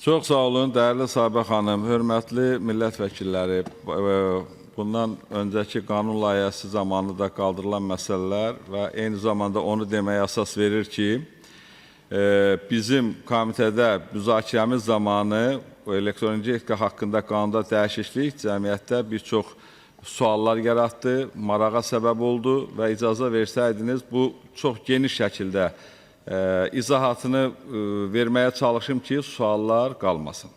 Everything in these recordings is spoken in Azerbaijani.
Çox sağ olun, dəyərli Sabah xanım, hörmətli millət vəkilləri. Bundan öncəki qanun layihəsi zamanında qaldırılan məsələlər və eyni zamanda onu deməyə əsas verir ki, bizim komitədə müzakirəmiz zamanı elektronik etika haqqında qanunda dəyişiklik cəmiyyətdə bir çox suallar yaratdı, marağa səbəb oldu və icazə versəydiniz bu çox geniş şəkildə izahatını verməyə çalışım ki, suallar qalmasın.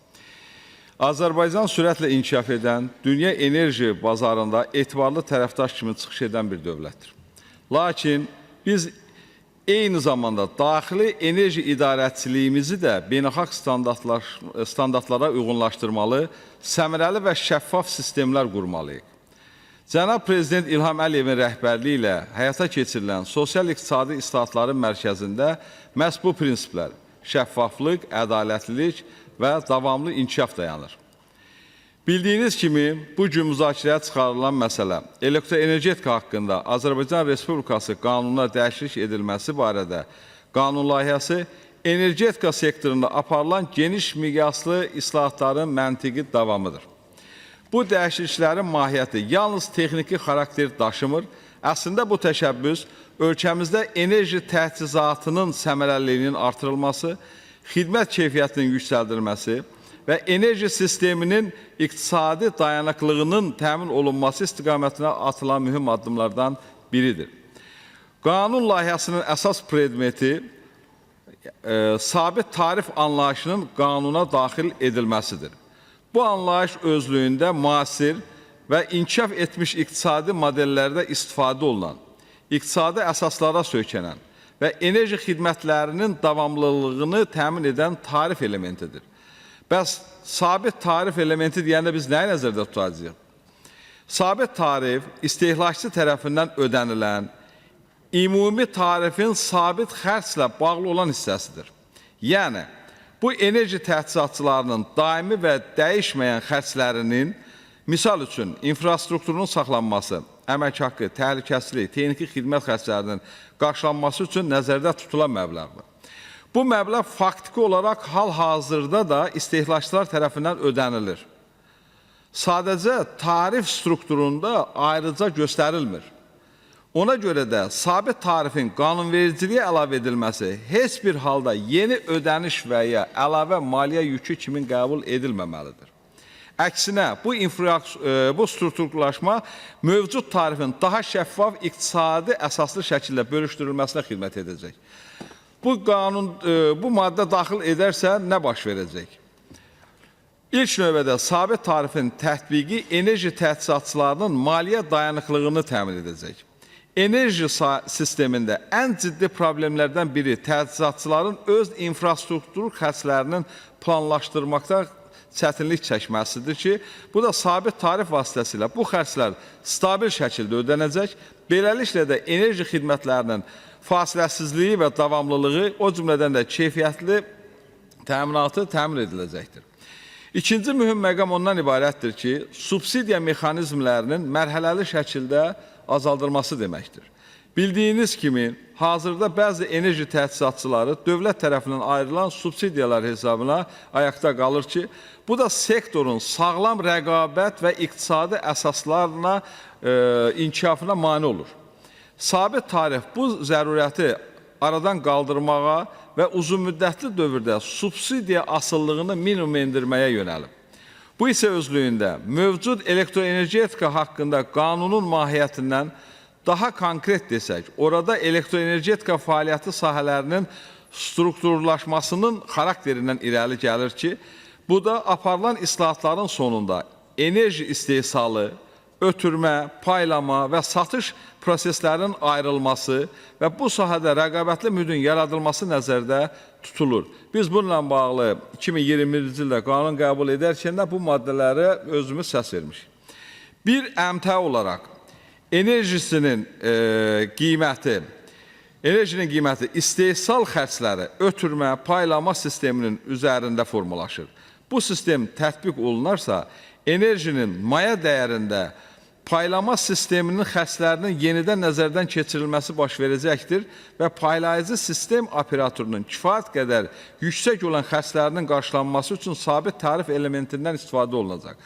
Azərbaycan sürətlə inkişaf edən, dünya enerji bazarında etibarlı tərəfdaş kimi çıxış edən bir dövlətdir. Lakin biz eyni zamanda daxili enerji idarəçiliyimizi də beynəlxalq standartlara uyğunlaşdırmalı, səmərəli və şəffaf sistemlər qurmalıyıq. Cənab Prezident İlham Əliyevin rəhbərliyi ilə həyata keçirilən sosial-iqtisadi islahatların mərkəzində məhz bu prinsiplər, şəffaflıq, ədalətlilik və davamlı inkişaf dayanır. Bildiyiniz kimi, bu gün müzakirəyə çıxarılan məsələ elektroenergetika haqqında Azərbaycan Respublikası qanununa dəyişiklik edilməsi barədə qanun layihəsi energetika sektorunda aparılan geniş miqyaslı islahatların məntiqi davamıdır. Bu dəyişikliklərin mahiyyəti yalnız texniki xarakter daşımır. Əslində bu təşəbbüs ölkəmizdə enerji təchizatının səmərəliliyinin artırılması, xidmət keyfiyyətinin yüksəldilməsi və enerji sisteminin iqtisadi dayanıqlığının təmin olunması istiqamətinə atılan mühüm addımlardan biridir. Qanun layihəsinin əsas predmeti sabit tarif anlayışının qanuna daxil edilməsidir. Bu anlayış özlüyündə müasir və inkişaf etmiş iqtisadi modellərdə istifadə olunan, iqtisadi əsaslara söykənən və enerji xidmətlərinin davamlılığını təmin edən tarif elementidir. Bəs sabit tarif elementi deyəndə biz nəyi nəzərdə tutacağıq? Sabit tarif istehlakçı tərəfindən ödənilən, ümumi tarifin sabit xərclə bağlı olan hissəsidir. Yəni, bu enerji təchizatçılarının daimi və dəyişməyən xərclərinin, misal üçün, infrastrukturunun saxlanması, əmək haqqı, təhlükəsizlik, texniki xidmət xərclərinin qarşılanması üçün nəzərdə tutulan məbləğdir. Bu məbləğ faktiki olaraq hal-hazırda da istehlakçılar tərəfindən ödənilir. Sadəcə tarif strukturunda ayrıca göstərilmir. Ona görə də sabit tarifin qanunvericiliyə əlavə edilməsi heç bir halda yeni ödəniş və ya əlavə maliyyə yükü kimi qəbul edilməməlidir. Əksinə, bu strukturlaşma mövcud tarifin daha şəffaf, iqtisadi əsaslı şəkildə bölüşdürülməsinə xidmət edəcək. Bu maddə daxil edərsə nə baş verəcək? İlk növbədə sabit tarifin tətbiqi enerji təchizatçılarının maliyyə dayanıqlığını təmin edəcək. Enerji sistemində ən ciddi problemlərdən biri təchizatçıların öz infrastruktur xərclərinin planlaşdırmaqda çətinlik çəkməsidir ki, bu da sabit tarif vasitəsilə bu xərclər stabil şəkildə ödənəcək. Beləliklə də enerji xidmətlərinin fasiləsizliyi və davamlılığı, o cümlədən də keyfiyyətli təminatı təmin ediləcəkdir. İkinci mühüm məqam ondan ibarətdir ki, subsidiya mexanizmlərinin mərhələli şəkildə azaldılması deməkdir. Bildiyiniz kimi, hazırda bəzi enerji təchizatçıları dövlət tərəfindən ayrılan subsidiyalar hesabına ayaqda qalır ki, bu da sektorun sağlam rəqabət və iqtisadi əsaslarına, inkişafına mane olur. Sabit tarif bu zərurəti aradan qaldırmağa və uzunmüddətli dövrdə subsidiya asıllığını minimuma endirməyə yönəlib. Bu isə özlüyündə mövcud elektroenergetika haqqında qanunun mahiyyətindən daha konkret desək, orada elektroenergetika fəaliyyəti sahələrinin strukturlaşmasının xarakterindən irəli gəlir ki, bu da aparılan islahatların sonunda enerji istehsalı, ötürmə, paylama və satış proseslərinin ayrılması və bu sahədə rəqabətli mühitün yaradılması nəzərdə tutulur. Biz bununla bağlı 2020-ci ildə qanun qəbul edərkən də bu maddələrə özümüz səs vermişik. Bir əmtə olaraq enerjinin qiyməti istehsal xərcləri, ötürmə, paylama sisteminin üzərində formalaşır. Bu sistem tətbiq olunarsa, enerjinin maya dəyərində paylama sisteminin xərclərinin yenidən nəzərdən keçirilməsi baş verəcəkdir və paylayıcı sistem operatorunun kifayət qədər yüksək olan xərclərinin qarşılanması üçün sabit tarif elementindən istifadə olunacaq.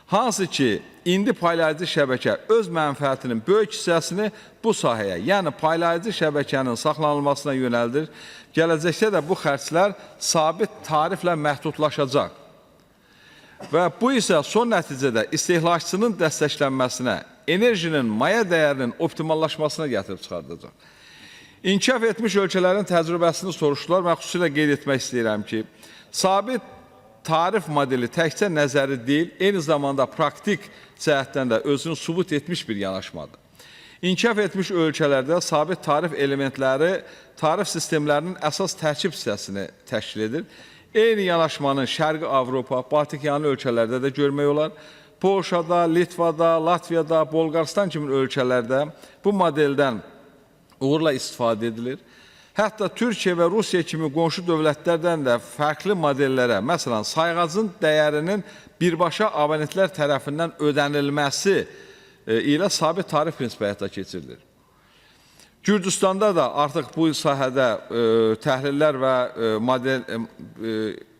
Hansı ki, indi paylayıcı şəbəkə öz mənfəətinin böyük hissəsini bu sahəyə, yəni paylayıcı şəbəkənin saxlanılmasına yönəldir. Gələcəkdə də bu xərclər sabit tariflə məhdudlaşacaq. Və bu isə son nəticədə istehlakçının dəstəklənməsinə, enerjinin maya dəyərinin optimallaşmasına gətirib çıxardacaq. İnkişaf etmiş ölkələrin təcrübəsini soruşdular və xüsusilə qeyd etmək istəyirəm ki, sabit tarif modeli təkcə nəzəri deyil, eyni zamanda praktik cəhətdən də özünü sübut etmiş bir yanaşmadır. İnkişaf etmiş ölkələrdə sabit tarif elementləri tarif sistemlərinin əsas tərkib hissəsini təşkil edir. Eyni yanaşmanın Şərqi Avropa, Baltikyanı ölkələrdə də görmək olar. Polşada, Litvada, Latviyada, Bolqaristan kimi ölkələrdə bu modeldən uğurla istifadə edilir. Hətta Türkiyə və Rusiya kimi qonşu dövlətlərdən də fərqli modellərə, məsələn, sayğacın dəyərinin birbaşa abonentlər tərəfindən ödənilməsi ilə sabit tarif prinsipi həyata keçirilir. Gürcüstanda da artıq bu sahədə təhlillər və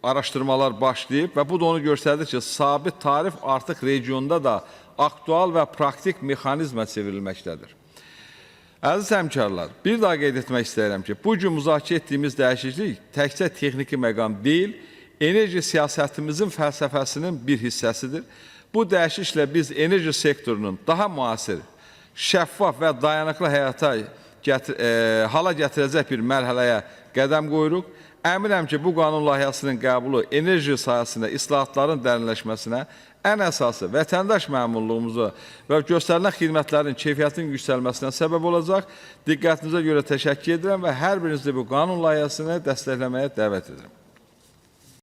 araşdırmalar başlayıb və bu da onu göstərdir ki, sabit tarif artıq regionda da aktual və praktik mexanizmə çevrilməkdədir. Əziz həmkarlar, bir daha qeyd etmək istəyirəm ki, bugün müzakirə etdiyimiz dəyişiklik təkcə texniki məqam deyil, enerji siyasətimizin fəlsəfəsinin bir hissəsidir. Bu dəyişikliklə biz enerji sektorunun daha müasir, şəffaf və dayanıqlı hala gətirəcək bir mərhələyə qədəm qoyuruq. Əminəm ki, bu qanun layihəsinin qəbulu enerji sahəsində islahatların dərinləşməsinə, ən əsası vətəndaş məmurluğumuza və göstərilən xidmətlərin keyfiyyətinin yüksəlməsinə səbəb olacaq. Diqqətinizə görə təşəkkür edirəm və hər birinizi bu qanun layihəsini dəstəkləməyə dəvət edirəm.